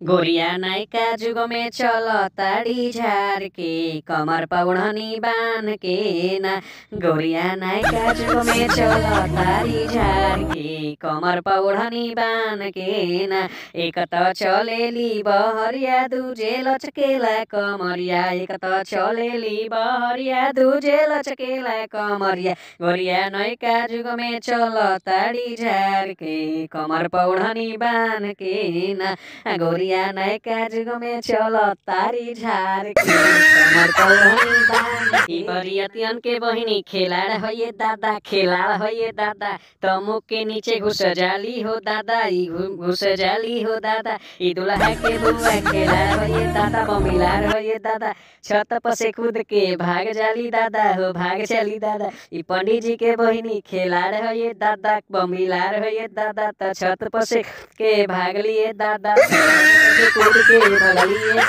गोरिया नायका जुग में चलो ताड़ी झार के कमर पौड़नी बान के ना। गोरिया नायका जुग में चलो ताड़ी झार के कमर पौड़नी बान के ना। एक त चलेली बहरिया दूजे लचकेला कमरिया, एक त चलेली बहरिया दूजे लचकेला कमरिया। गोरिया नायका जुग में चलो ताड़ी झार के कमर पौड़नी बान के ना। गोरिया नयका जुग में चलो तारी झार के कमर पौड़नी बान के। बरियतियन के बहिनी खेलाड़ हो ये दादा, खेलाड़ हो ये दादा। तमुक के नीचे घुस जाली हो दादा, ई घुस जाली हो दादा। ई दुल्हा के बुआ खेलाड़ हो ये दादा, बमिलार हो ये दादा। छत पर से कूद के भाग जाली दादा हो, भाग जाली दादा। ई पंडित जी के बहिनी खेलाड़ हो ये दादा, बमिलार हो ये दादा। त छत पर से के भाग लिए दादा, कूद के भगलिए।